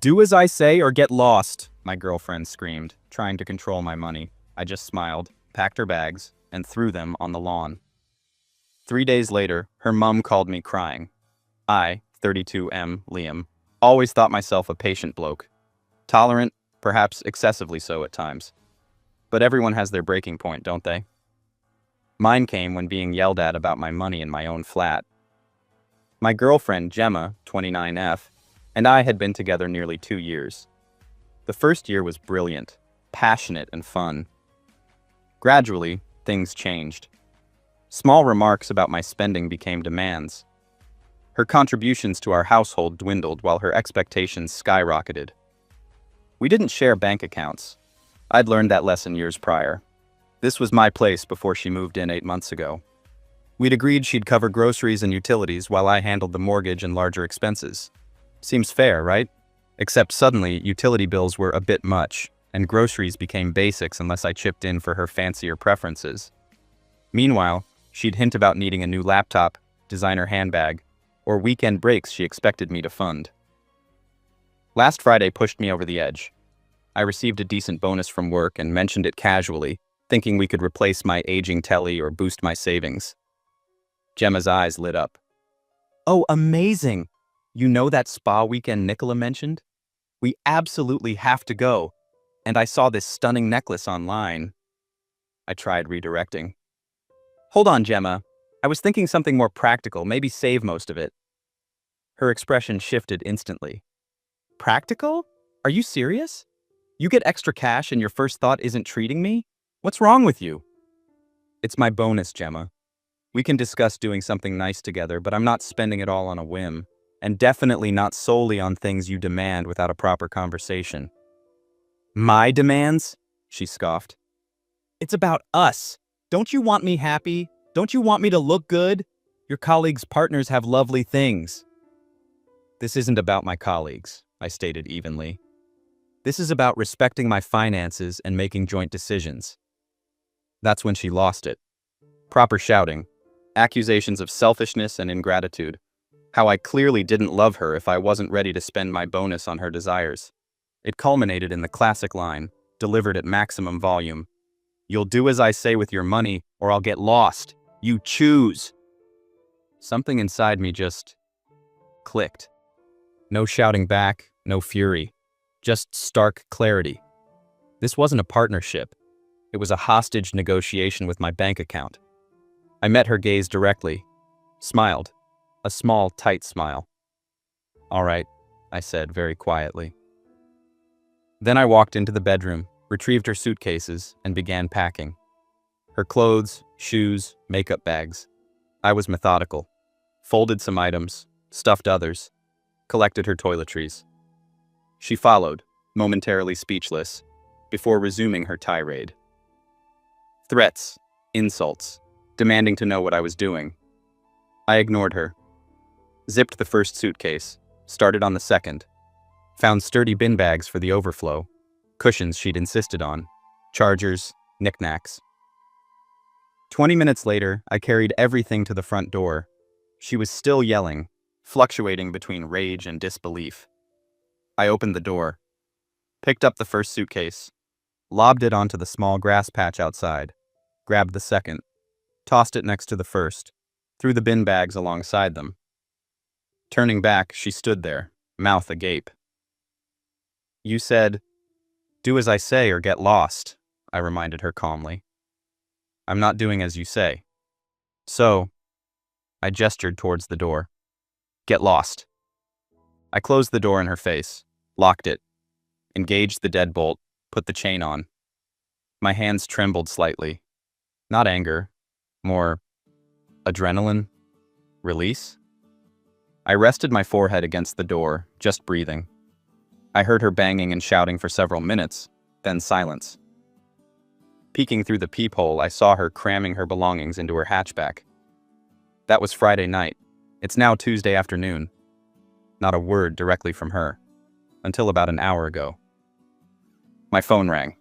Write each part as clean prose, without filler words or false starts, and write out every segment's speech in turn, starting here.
Do as I say or get lost, my girlfriend screamed, trying to control my money. I just smiled, packed her bags, and threw them on the lawn. 3 days later, her mum called me crying. I, 32M, Liam, always thought myself a patient bloke. Tolerant, perhaps excessively so at times. But everyone has their breaking point, don't they? Mine came when being yelled at about my money in my own flat. My girlfriend, Gemma, 29F, and I had been together nearly 2 years. The first year was brilliant, passionate, and fun. Gradually, things changed. Small remarks about my spending became demands. Her contributions to our household dwindled while her expectations skyrocketed. We didn't share bank accounts. I'd learned that lesson years prior. This was my place before she moved in 8 months ago. We'd agreed she'd cover groceries and utilities while I handled the mortgage and larger expenses. Seems fair, right? Except suddenly, utility bills were a bit much, and groceries became basics unless I chipped in for her fancier preferences. Meanwhile, she'd hint about needing a new laptop, designer handbag, or weekend breaks she expected me to fund. Last Friday pushed me over the edge. I received a decent bonus from work and mentioned it casually, thinking we could replace my aging telly or boost my savings. Gemma's eyes lit up. Oh, amazing! You know that spa weekend Nicola mentioned? We absolutely have to go. And I saw this stunning necklace online. I tried redirecting. Hold on, Gemma. I was thinking something more practical, maybe save most of it. Her expression shifted instantly. Practical? Are you serious? You get extra cash and your first thought isn't treating me? What's wrong with you? It's my bonus, Gemma. We can discuss doing something nice together, but I'm not spending it all on a whim, and definitely not solely on things you demand without a proper conversation. My demands? She scoffed. It's about us. Don't you want me happy? Don't you want me to look good? Your colleagues' partners have lovely things. This isn't about my colleagues, I stated evenly. This is about respecting my finances and making joint decisions. That's when she lost it. Proper shouting. Accusations of selfishness and ingratitude. How I clearly didn't love her if I wasn't ready to spend my bonus on her desires. It culminated in the classic line, delivered at maximum volume. You'll do as I say with your money, or I'll get lost. You choose. Something inside me just clicked. No shouting back, no fury. Just stark clarity. This wasn't a partnership. It was a hostage negotiation with my bank account. I met her gaze directly, smiled, a small, tight smile. All right, I said very quietly. Then I walked into the bedroom, retrieved her suitcases, and began packing. Her clothes, shoes, makeup bags. I was methodical. Folded some items, stuffed others, collected her toiletries. She followed, momentarily speechless, before resuming her tirade. Threats, insults, demanding to know what I was doing. I ignored her. Zipped the first suitcase, started on the second. Found sturdy bin bags for the overflow, cushions she'd insisted on, chargers, knickknacks. 20 minutes later, I carried everything to the front door. She was still yelling, fluctuating between rage and disbelief. I opened the door, picked up the first suitcase, lobbed it onto the small grass patch outside, grabbed the second, tossed it next to the first, threw the bin bags alongside them. Turning back, she stood there, mouth agape. You said, do as I say or get lost, I reminded her calmly. I'm not doing as you say. So, I gestured towards the door. Get lost. I closed the door in her face, locked it, engaged the deadbolt, put the chain on. My hands trembled slightly. Not anger, more adrenaline, release. I rested my forehead against the door, just breathing. I heard her banging and shouting for several minutes, then silence. Peeking through the peephole, I saw her cramming her belongings into her hatchback. That was Friday night. It's now Tuesday afternoon. Not a word directly from her, until about an hour ago. My phone rang.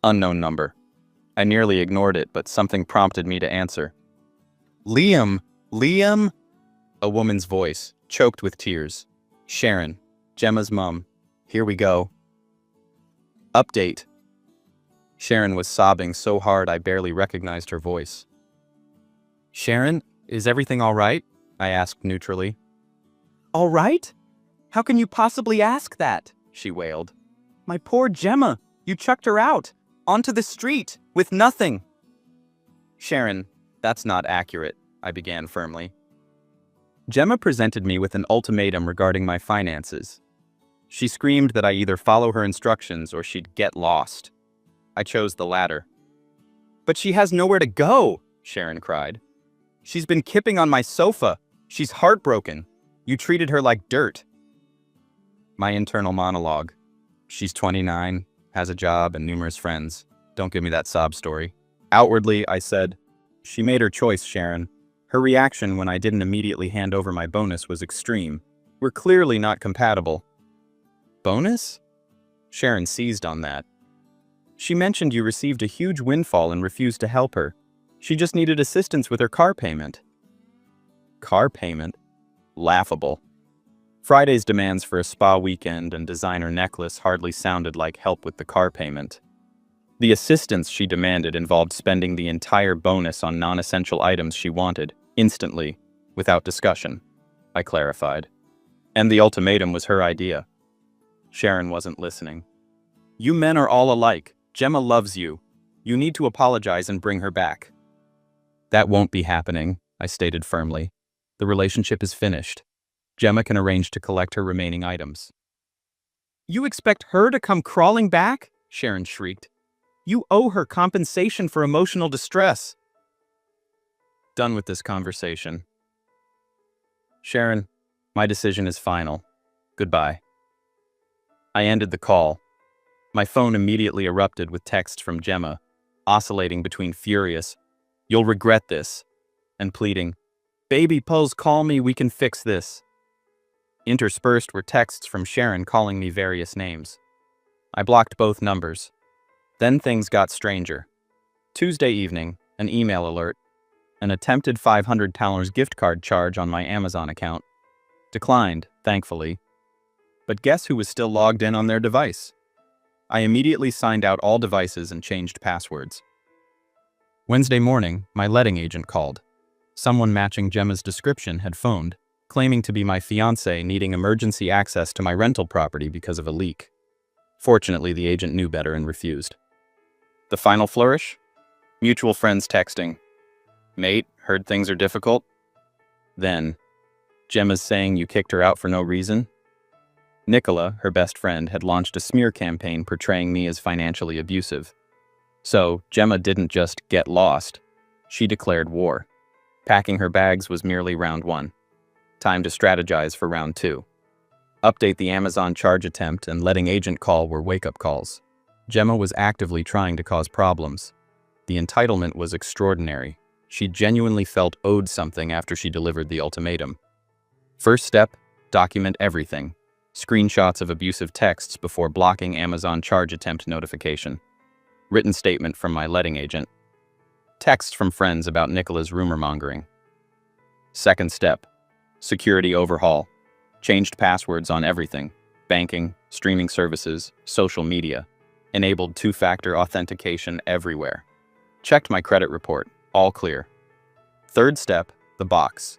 Unknown number. I nearly ignored it, but something prompted me to answer. Liam! Liam! A woman's voice, choked with tears. Sharon, Gemma's mum. Here we go. Update. Sharon was sobbing so hard I barely recognized her voice. Sharon, is everything all right? I asked neutrally. All right? How can you possibly ask that? She wailed. My poor Gemma, you chucked her out, onto the street, with nothing. Sharon, that's not accurate, I began firmly. Gemma presented me with an ultimatum regarding my finances. She screamed that I either follow her instructions or she'd get lost. I chose the latter. But she has nowhere to go, Sharon cried. She's been kipping on my sofa. She's heartbroken. You treated her like dirt. My internal monologue. She's 29, has a job and numerous friends. Don't give me that sob story. Outwardly, I said, she made her choice, Sharon. Her reaction when I didn't immediately hand over my bonus was extreme. We're clearly not compatible. Bonus? Sharon seized on that. She mentioned you received a huge windfall and refused to help her. She just needed assistance with her car payment. Car payment? Laughable. Friday's demands for a spa weekend and designer necklace hardly sounded like help with the car payment. The assistance she demanded involved spending the entire bonus on non-essential items she wanted, instantly, without discussion, I clarified. And the ultimatum was her idea. Sharon wasn't listening. You men are all alike. Gemma loves you. You need to apologize and bring her back. That won't be happening, I stated firmly. The relationship is finished. Gemma can arrange to collect her remaining items. You expect her to come crawling back? Sharon shrieked. You owe her compensation for emotional distress. Done with this conversation. Sharon, my decision is final. Goodbye. I ended the call. My phone immediately erupted with texts from Gemma, oscillating between furious, "You'll regret this," and pleading, "Baby Pulse, call me, we can fix this." Interspersed were texts from Sharon calling me various names. I blocked both numbers. Then things got stranger. Tuesday evening, an email alert, an attempted $500 gift card charge on my Amazon account. Declined, thankfully. But guess who was still logged in on their device? I immediately signed out all devices and changed passwords. Wednesday morning, my letting agent called. Someone matching Gemma's description had phoned, claiming to be my fiancé needing emergency access to my rental property because of a leak. Fortunately, the agent knew better and refused. The final flourish? Mutual friends texting. Mate, heard things are difficult? Then, Gemma's saying you kicked her out for no reason? Nicola, her best friend, had launched a smear campaign portraying me as financially abusive. So, Gemma didn't just get lost. She declared war. Packing her bags was merely round one. Time to strategize for round two. Update the Amazon charge attempt and letting agent call were wake-up calls. Gemma was actively trying to cause problems. The entitlement was extraordinary. She genuinely felt owed something after she delivered the ultimatum. First step, document everything. Screenshots of abusive texts before blocking Amazon charge attempt notification. Written statement from my letting agent. Texts from friends about Nicola's rumor-mongering. Second step, security overhaul. Changed passwords on everything. Banking, streaming services, social media. Enabled two-factor authentication everywhere. Checked my credit report. All clear. Third step, the box.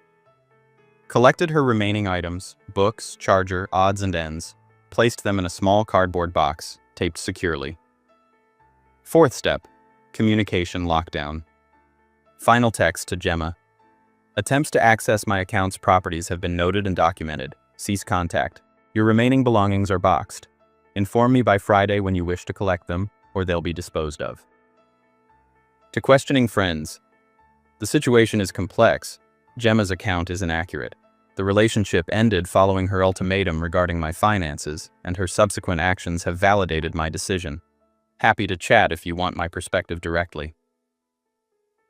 Collected her remaining items, books, charger, odds and ends, placed them in a small cardboard box, taped securely. Fourth step, communication lockdown. Final text to Gemma. Attempts to access my account's properties have been noted and documented. Cease contact. Your remaining belongings are boxed. Inform me by Friday when you wish to collect them, or they'll be disposed of. To questioning friends. The situation is complex. Gemma's account is inaccurate. The relationship ended following her ultimatum regarding my finances, and her subsequent actions have validated my decision. Happy to chat if you want my perspective directly.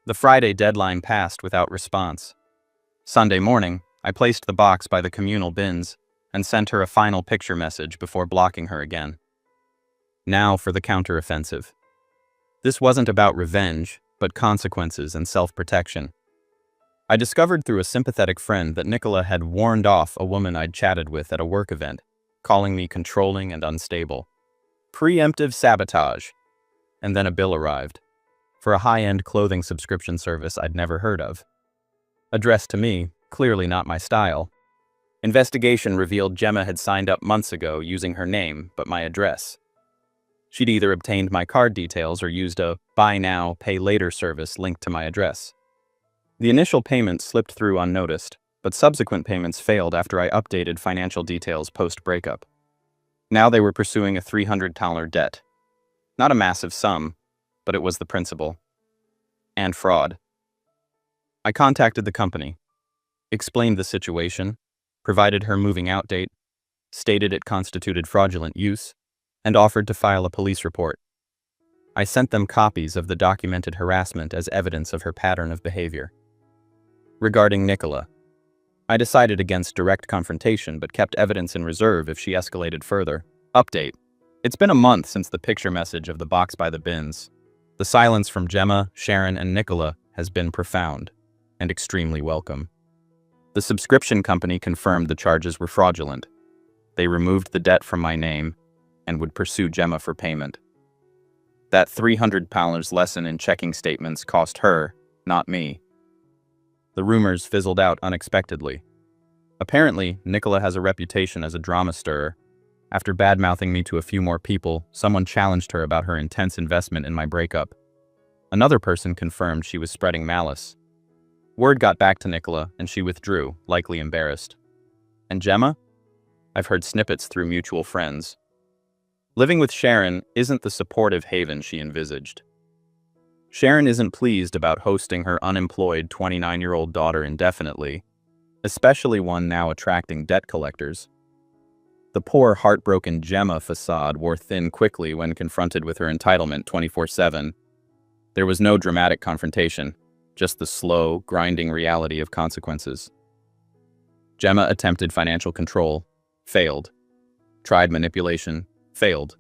The Friday deadline passed without response. Sunday morning, I placed the box by the communal bins and sent her a final picture message before blocking her again. Now for the counteroffensive. This wasn't about revenge, but consequences and self-protection. I discovered through a sympathetic friend that Nicola had warned off a woman I'd chatted with at a work event, calling me controlling and unstable. Preemptive sabotage. And then a bill arrived for a high-end clothing subscription service I'd never heard of. Addressed to me, clearly not my style. Investigation revealed Gemma had signed up months ago using her name, but my address. She'd either obtained my card details or used a buy now, pay later service linked to my address. The initial payment slipped through unnoticed, but subsequent payments failed after I updated financial details post-breakup. Now they were pursuing a $300 debt. Not a massive sum, but it was the principal. And fraud. I contacted the company, explained the situation, provided her moving out date, stated it constituted fraudulent use, and offered to file a police report. I sent them copies of the documented harassment as evidence of her pattern of behavior. Regarding Nicola, I decided against direct confrontation but kept evidence in reserve if she escalated further. Update. It's been a month since the picture message of the box by the bins. The silence from Gemma, Sharon, and Nicola has been profound and extremely welcome. The subscription company confirmed the charges were fraudulent. They removed the debt from my name and would pursue Gemma for payment. That £300 lesson in checking statements cost her, not me. The rumors fizzled out unexpectedly. Apparently, Nicola has a reputation as a drama stirrer. After bad-mouthing me to a few more people, someone challenged her about her intense investment in my breakup. Another person confirmed she was spreading malice. Word got back to Nicola, and she withdrew, likely embarrassed. And Gemma? I've heard snippets through mutual friends. Living with Sharon isn't the supportive haven she envisaged. Sharon isn't pleased about hosting her unemployed 29-year-old daughter indefinitely, especially one now attracting debt collectors. The poor, heartbroken Gemma facade wore thin quickly when confronted with her entitlement 24/7. There was no dramatic confrontation, just the slow, grinding reality of consequences. Gemma attempted financial control, failed. Tried manipulation, failed.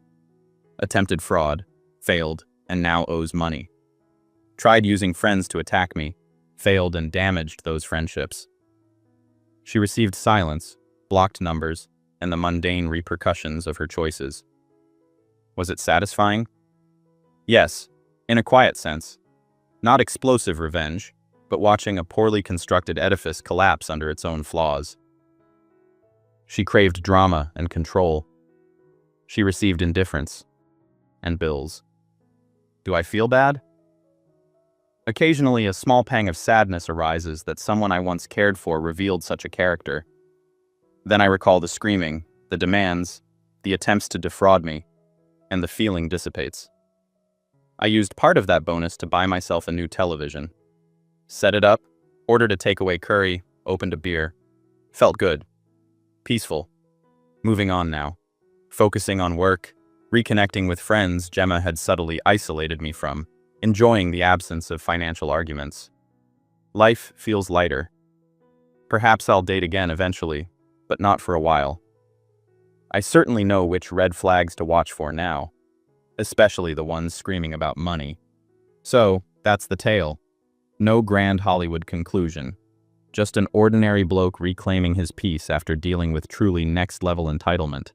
Attempted fraud, failed, and now owes money. Tried using friends to attack me, failed and damaged those friendships. She received silence, blocked numbers, and the mundane repercussions of her choices. Was it satisfying? Yes, in a quiet sense. Not explosive revenge, but watching a poorly constructed edifice collapse under its own flaws. She craved drama and control. She received indifference and bills. Do I feel bad? Occasionally, a small pang of sadness arises that someone I once cared for revealed such a character. Then I recall the screaming, the demands, the attempts to defraud me, and the feeling dissipates. I used part of that bonus to buy myself a new television. Set it up, ordered a takeaway curry, opened a beer. Felt good. Peaceful. Moving on now. Focusing on work, reconnecting with friends Gemma had subtly isolated me from, enjoying the absence of financial arguments. Life feels lighter. Perhaps I'll date again eventually, but not for a while. I certainly know which red flags to watch for now, especially the ones screaming about money. So, that's the tale. No grand Hollywood conclusion. Just an ordinary bloke reclaiming his peace after dealing with truly next-level entitlement.